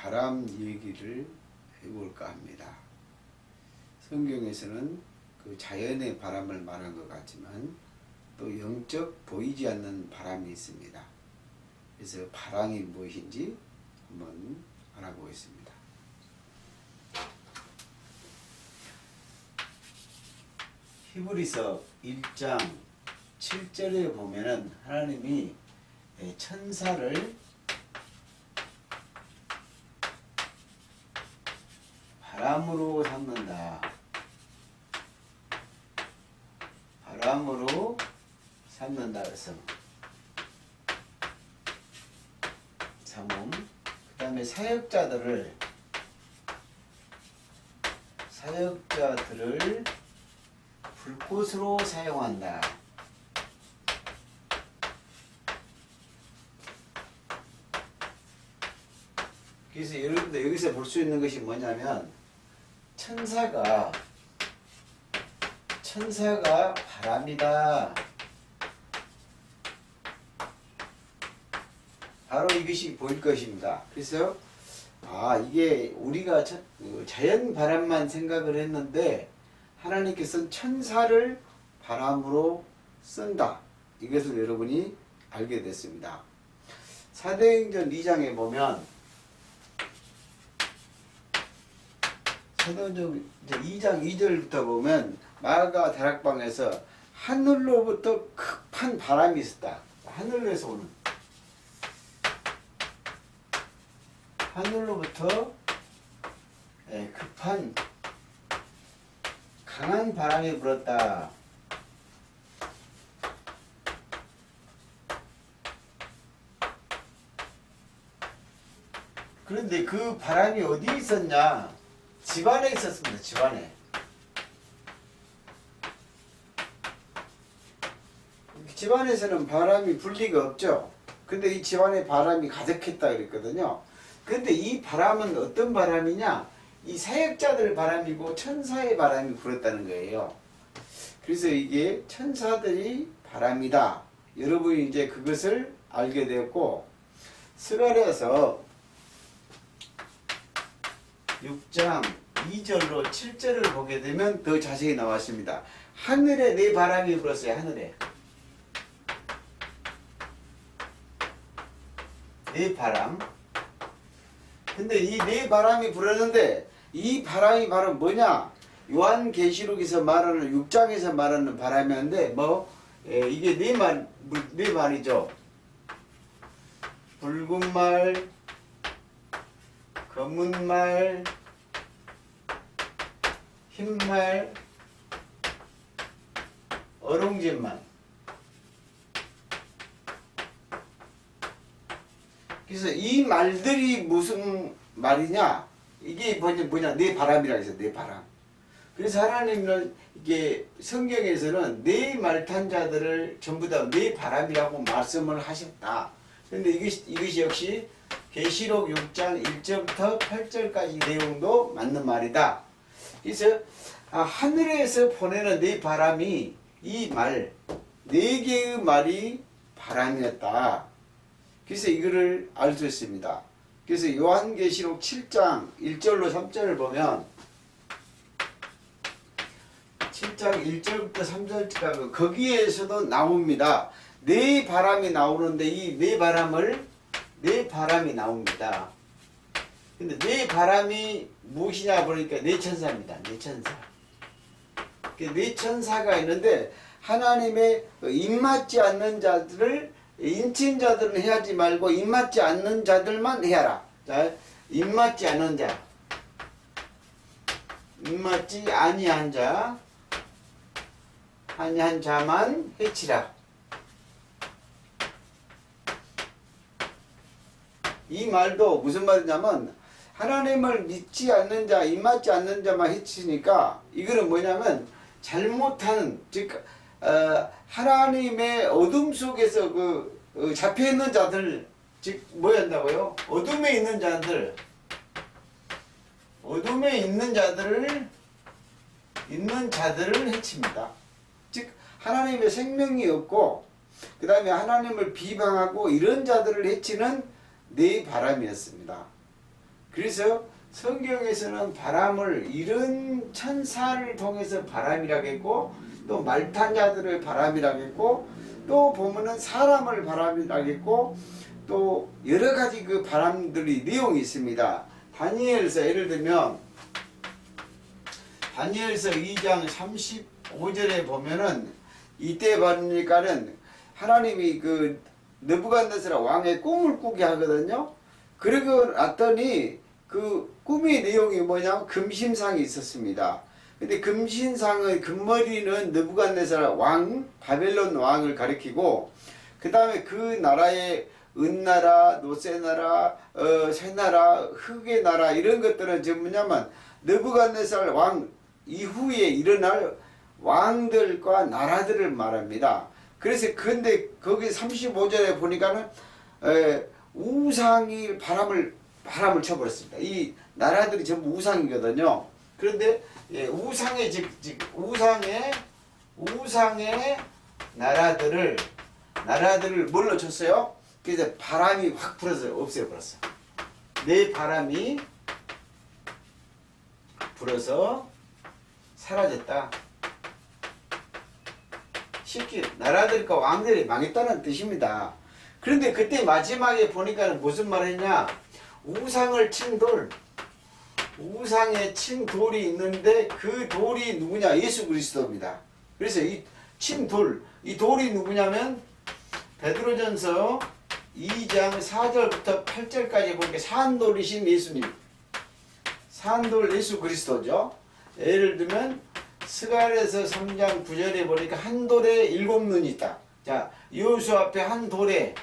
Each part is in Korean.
바람 얘기를 해볼까 합니다. 성경에서는 그 자연의 바람을 말한 것 같지만 또 영적 보이지 않는 바람이 있습니다. 그래서 바람이 무엇인지 한번 알아보겠습니다. 히브리서 1장 7절에 보면은 하나님이 천사를 바람으로 삼는다. 바람으로 삼는다. 그래서 삼음. 그 다음에 사역자들을 불꽃으로 사용한다. 그래서 여러분들 여기서 볼 수 있는 것이 뭐냐면 천사가 바람이다. 바로 이것이 보일 것입니다. 그래서 이게 우리가 자연 바람만 생각을 했는데 하나님께서는 천사를 바람으로 쓴다. 이것을 여러분이 알게 됐습니다. 사도행전 2장에 보면 사도행전 2장 2절부터 보면 마가 다락방에서 하늘로부터 급한 바람이 있었다. 하늘에서 오는 하늘로부터 급한 강한 바람이 불었다. 그런데 그 바람이 어디 있었냐? 집안에 있었습니다. 집안에. 집안에서는 바람이 불 리가 없죠. 근데 이 집안에 바람이 가득했다 그랬거든요. 근데 이 바람은 어떤 바람이냐? 이 사역자들 바람이고 천사의 바람이 불었다는 거예요. 그래서 이게 천사들이 바람이다. 여러분이 이제 그것을 알게 되었고, 스가랴서 6장 2절로 7절을 보게 되면 더 자세히 나왔습니다. 하늘에 내 바람이 불었어요. 하늘에 내 바람. 근데 이 내 바람이 불었는데 이 바람이 바로 뭐냐? 요한계시록에서 말하는 6장에서 말하는 바람이었는데 이게 네 말이죠. 붉은 말, 검은 말, 흰 말, 어롱진 말. 그래서 이 말들이 무슨 말이냐? 이게 뭐냐? 내 바람이라 해서 내 바람. 그래서 하나님은 이게 성경에서는 내 말 탄 자들을 전부 다 내 바람이라고 말씀을 하셨다. 그런데 이것이 역시 계시록 6장 1절부터 8절까지 내용도 맞는 말이다. 그래서 하늘에서 보내는 내 바람이 이 말, 네 개의 말이 바람이었다. 그래서 이거를 알 수 있습니다. 그래서 요한계시록 7장 1절로 3절을 보면 7장 1절부터 3절까지 거기에서도 나옵니다. 네 바람이 나오는데 이 네 바람이 나옵니다. 근데 네 바람이 무엇이냐 보니까 네 천사입니다. 네 천사. 네 천사가 있는데 하나님의 입맞지 않는 자들을 인친자들은 해야지 말고 입맞지 않는 자들만 해야라. 자, 입맞지 않는 자, 입맞지 아니한 자만 해치라. 이 말도 무슨 말이냐면 하나님을 믿지 않는 자, 입맞지 않는 자만 해치니까 이거는 뭐냐면 잘못하는, 즉 하나님의 어둠 속에서 잡혀 있는 자들, 즉 뭐였다고요? 어둠에 있는 자들을 해칩니다. 즉 하나님의 생명이 없고 그 다음에 하나님을 비방하고 이런 자들을 해치는 네 바람이었습니다. 그래서 성경에서는 바람을 이런 천사를 통해서 바람이라고 했고, 또 말탄자들을 바람이라고 했고, 또 보면은 사람을 바람이라고 했고, 또 여러 가지 그 바람들이 내용이 있습니다. 다니엘서 예를 들면 다니엘서 2장 35절에 보면은 이때 보니까는 하나님이 그 느부갓네살 왕의 꿈을 꾸게 하거든요. 그러고 났더니 그 꿈의 내용이 뭐냐면 금신상이 있었습니다. 근데 금신상의 금머리는 느부갓네살 왕, 바벨론 왕을 가리키고, 그 다음에 그 나라의 은나라, 노세나라, 새나라, 흑의 나라 이런 것들은 지금 뭐냐면 느부갓네살 왕 이후에 일어날 왕들과 나라들을 말합니다. 그래서 근데 거기 35절에 보니까는 우상이 바람을 쳐버렸습니다. 이 나라들이 전부 우상이거든요. 그런데 우상의 나라들을 뭘로 쳤어요? 그래서 바람이 확 불어서 없애버렸어. 내 바람이 불어서 사라졌다. 쉽게 나라들과 왕들이 망했다는 뜻입니다. 그런데 그때 마지막에 보니까 무슨 말했냐? 우상을 친 돌, 우상에 친 돌이 있는데 그 돌이 누구냐? 예수 그리스도입니다. 그래서 이 친 돌, 이 돌이 누구냐면 베드로전서 2장 4절부터 8절까지 보니까 산돌이신 예수님, 산돌 예수 그리스도죠. 예를 들면 스가랴서 3장 9절에 보니까 한 돌에 7눈이 있다. 자, 여호수 앞에 한 돌에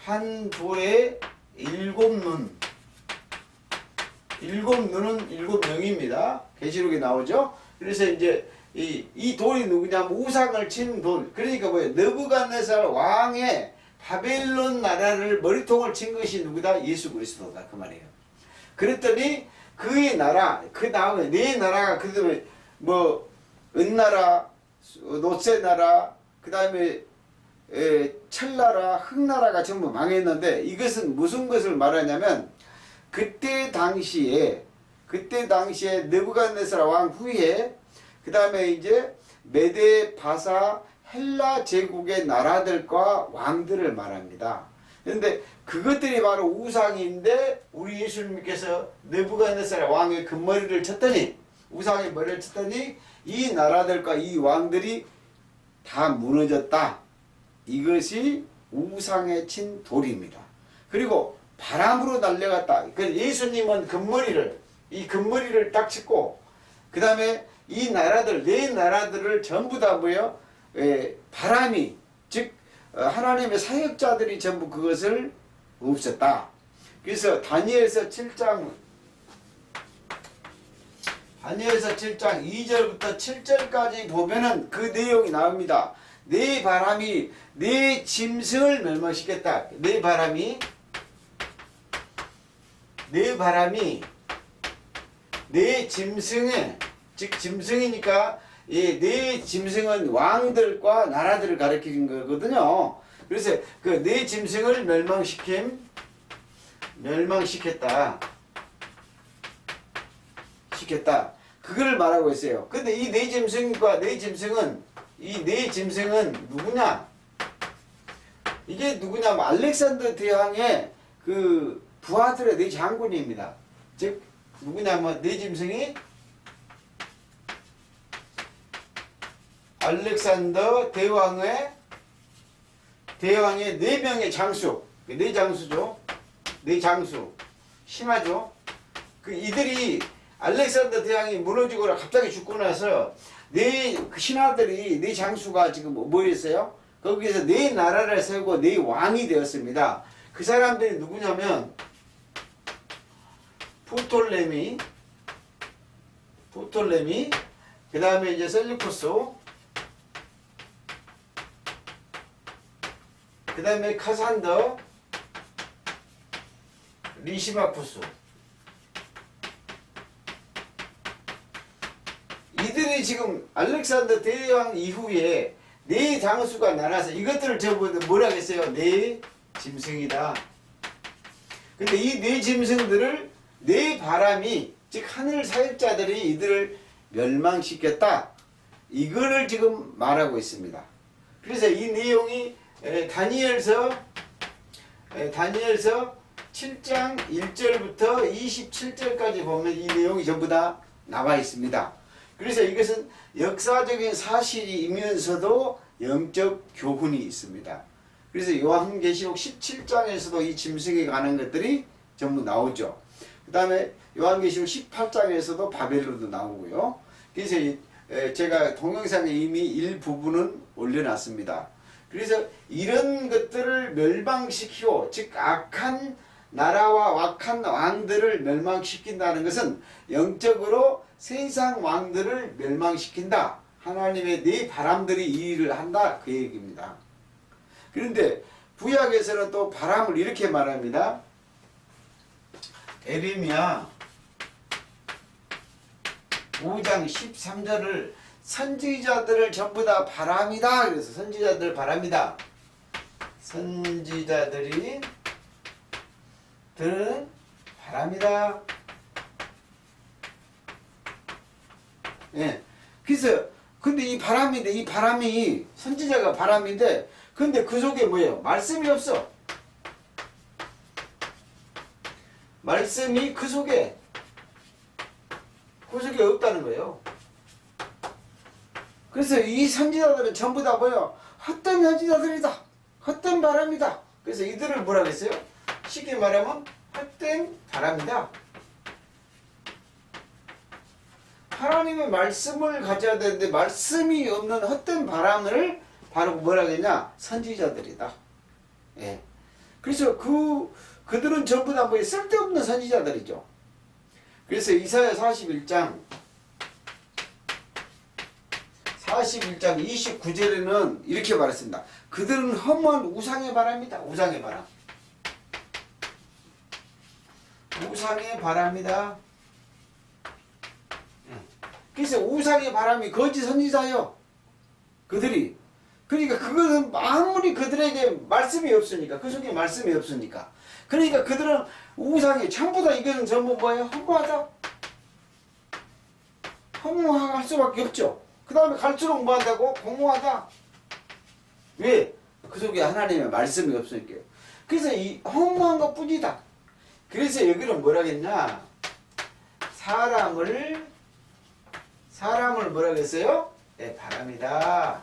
7눈, 7눈은 7명입니다. 계시록에 나오죠. 그래서 이제 이 돌이 누구냐면 우상을 친 돌. 그러니까 뭐예요? 느부갓네살 왕의 바벨론 나라를 머리통을 친 것이 누구다? 예수 그리스도다. 그 말이에요. 그랬더니 그의 나라, 그 다음에 네 나라가 그다음에 뭐 은나라, 노세나라, 그 다음에 철나라, 흑나라가 전부 망했는데, 이것은 무슨 것을 말하냐면 그때 당시에 느부갓네살 왕 후에 그 다음에 이제 메데, 바사, 헬라 제국의 나라들과 왕들을 말합니다. 그런데 그것들이 바로 우상인데, 우리 예수님께서 느부갓네살 왕의 금머리를 쳤더니, 우상의 머리를 쳤더니 이 나라들과 이 왕들이 다 무너졌다. 이것이 우상에 친 돌입니다. 그리고 바람으로 날려갔다. 그 예수님은 이 금머리를 딱 쳤고, 그 다음에 이 나라들, 네 나라들을 전부 다 뭐예요? 바람이, 즉 하나님의 사역자들이 전부 그것을 없앴다. 그래서 다니엘서 7장 2절부터 7절까지 보면은 그 내용이 나옵니다. 내 바람이 내 짐승을 멸망시켰다. 내 바람이 내 짐승에, 즉 짐승이니까 내 짐승은 왕들과 나라들을 가리키는 거거든요. 그래서 그 내 짐승을 멸망시켰다. 그걸 말하고 있어요. 근데 이 네 짐승과 네 짐승은 누구냐? 이게 누구냐면 알렉산더 대왕의 그 부하들의 네 장군입니다. 즉 누구냐면 네 짐승이 알렉산더 대왕의 4명의 장수, 4장수죠. 4장수. 심하죠. 그 이들이 알렉산더 대왕이 무너지고 갑자기 죽고 나서 그 신하들이, 네 장수가 지금 뭐 했어요? 거기에서 네 나라를 세우고 네 왕이 되었습니다. 그 사람들이 누구냐면 프톨레미, 그 다음에 이제 셀루쿠스, 그 다음에 카산더, 리시마쿠스. 이들이 지금 알렉산더 대왕 이후에 네 장수가 나눠서 이것들을 전부 뭐라 했어요? 네 짐승이다. 근데 이 네 짐승들을 내 바람이 즉 하늘 사역자들이 이들을 멸망시켰다. 이거를 지금 말하고 있습니다. 그래서 이 내용이 다니엘서 7장 1절부터 27절까지 보면 이 내용이 전부 다 나와 있습니다. 그래서 이것은 역사적인 사실이면서도 영적 교훈이 있습니다. 그래서 요한계시록 17장에서도 이 짐승에 관한 것들이 전부 나오죠. 그 다음에 요한계시록 18장에서도 바벨론도 나오고요. 그래서 제가 동영상에 이미 일부분은 올려놨습니다. 그래서 이런 것들을 멸망시키고 즉 악한 나라와 악한 왕들을 멸망시킨다는 것은 영적으로 세상 왕들을 멸망시킨다. 하나님의 네 바람들이 이 일을 한다. 그 얘기입니다. 그런데 구약에서는 또 바람을 이렇게 말합니다. 에레미야 5장 13절을 선지자들을 전부 다 바람이다. 그래서 선지자들 바람이다. 선지자들이 들은 바람이다. 예. 그래서 근데 이 바람인데 이 바람이 선지자가 바람인데 근데 그 속에 뭐예요? 말씀이 없어. 말씀이 그 속에 없다는 거예요. 그래서 이 선지자들은 전부 다 뭐예요? 헛된 선지자들이다. 헛된 바람이다. 그래서 이들을 뭐라 그랬어요? 쉽게 말하면 헛된 바람이다. 하나님의 말씀을 가져야 되는데 말씀이 없는 헛된 바람을 바로 뭐라 그러냐? 선지자들이다. 예. 그래서 그들은 전부 다 뭐 쓸데없는 선지자들이죠. 그래서 이사야 41장 29절에는 이렇게 말했습니다. 그들은 험한 우상의 바람이다. 우상의 바람. 우상의 바람이다. 그래서 우상의 바람이 거짓 선지자요. 그들이. 그러니까 그것은 아무리 그들에게 말씀이 없으니까 그 속에 말씀이 없으니까 그러니까 그들은 우상이 전부 다 이것은 전부 뭐예요? 허무하다. 허무할 수밖에 없죠. 그 다음에 갈수록 뭐한다고? 공허하다. 왜? 그 속에 하나님의 말씀이 없으니까요. 그래서 이 허무한 것 뿐이다. 그래서 여기는 뭐라겠냐? 사람을 뭐라 그랬어요? 네, 바람이다.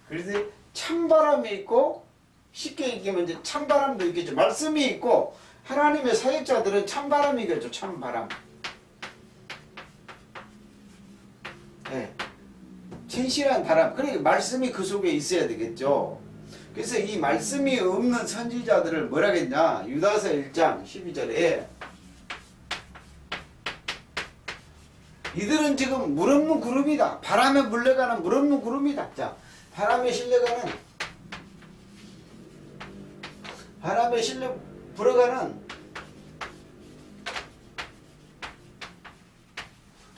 그래서 찬바람이 있고 쉽게 얘기하면 이제 찬바람도 있겠죠. 말씀이 있고 하나님의 사역자들은 찬바람이겠죠. 찬바람. 네. 진실한 바람. 그러니까 말씀이 그 속에 있어야 되겠죠. 그래서 이 말씀이 없는 선지자들을 뭐라 했냐? 유다서 1장 12절에 이들은 지금 물 없는 구름이다. 바람에 물려가는 물 없는 구름이다. 자, 바람에 실려 불어가는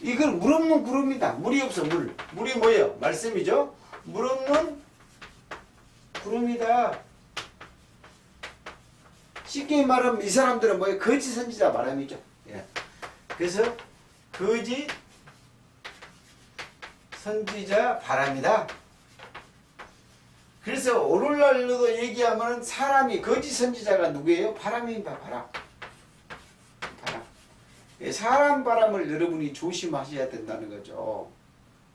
이건 물 없는 구름이다. 물이 없어. 물이 뭐예요? 말씀이죠. 물 없는 구름이다. 쉽게 말하면 이 사람들은 뭐예요? 거짓 선지자 바람이죠. 예. 그래서 거짓 선지자 바람이다. 그래서 오늘날로도 얘기하면 사람이 거짓 선지자가 누구예요? 바람입니다. 바람. 사람 바람을 여러분이 조심하셔야 된다는 거죠.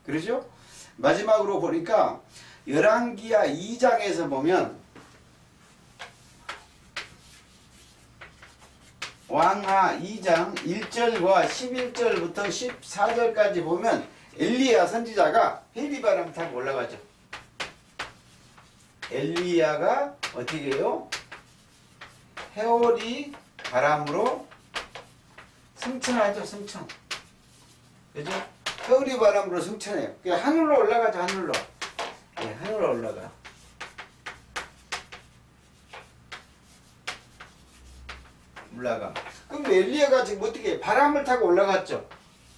그러죠? 마지막으로 보니까 열왕기하 2장에서 보면 왕하 2장 1절과 11절부터 14절까지 보면 엘리야 선지자가 회리바람 타고 올라가죠. 엘리야가 어떻게 해요? 회오리 바람으로 승천하죠. 승천. 그죠? 회오리 바람으로 승천해요. 그냥 하늘로 올라가죠. 하늘로. 네, 하늘로 올라가. 그럼 엘리야가 지금 어떻게 해? 바람을 타고 올라갔죠.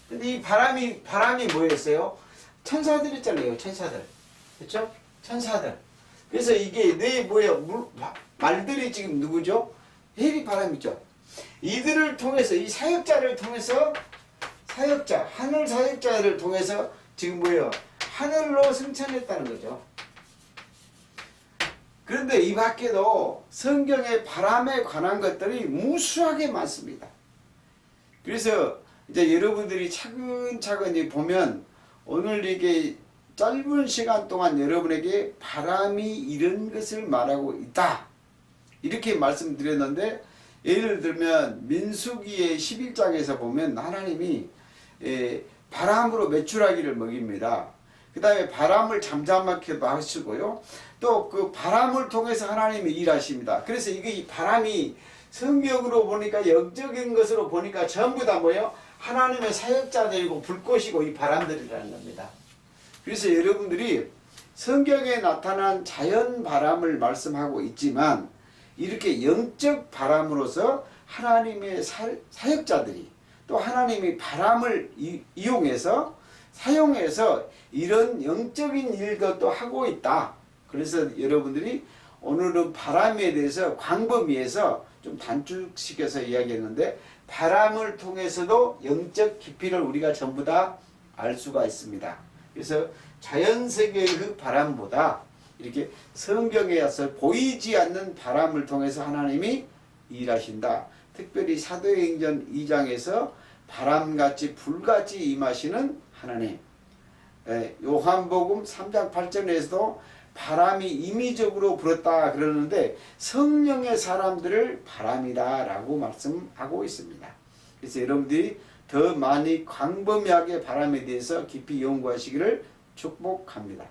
근데 이 바람이 뭐였어요? 천사들 있잖아요. 천사들. 그렇죠? 천사들. 그래서 이게 내 뭐야? 말들이 지금 누구죠? 회리 바람이죠. 이들을 통해서 이 사역자를 통해서 사역자 하늘 사역자를 통해서 지금 뭐예요? 하늘로 승천했다는 거죠. 그런데 이 밖에도 성경의 바람에 관한 것들이 무수하게 많습니다. 그래서 이제 여러분들이 차근차근 보면 오늘 이게 짧은 시간 동안 여러분에게 바람이 이런 것을 말하고 있다. 이렇게 말씀드렸는데 예를 들면 민수기의 11장에서 보면 하나님이 바람으로 메추라기를 먹입니다. 그 다음에 바람을 잠잠하게도 하시고요. 또 그 바람을 통해서 하나님이 일하십니다. 그래서 이게 이 바람이 성경으로 보니까 영적인 것으로 보니까 전부 다 뭐예요? 하나님의 사역자들이고 불꽃이고 이 바람들이라는 겁니다. 그래서 여러분들이 성경에 나타난 자연 바람을 말씀하고 있지만 이렇게 영적 바람으로서 하나님의 사역자들이 또 하나님이 바람을 이용해서 사용해서 이런 영적인 일것도 하고 있다. 그래서 여러분들이 오늘은 바람에 대해서 광범위해서 좀 단축시켜서 이야기했는데 바람을 통해서도 영적 깊이를 우리가 전부 다 알 수가 있습니다. 그래서 자연세계의 그 바람보다 이렇게 성경에 와서 보이지 않는 바람을 통해서 하나님이 일하신다. 특별히 사도행전 2장에서 바람같이 불같이 임하시는 하나님. 요한복음 3장 8절에서도 바람이 임의적으로 불었다 그러는데 성령의 사람들을 바람이다 라고 말씀하고 있습니다. 그래서 여러분들이 더 많이 광범위하게 바람에 대해서 깊이 연구하시기를 축복합니다.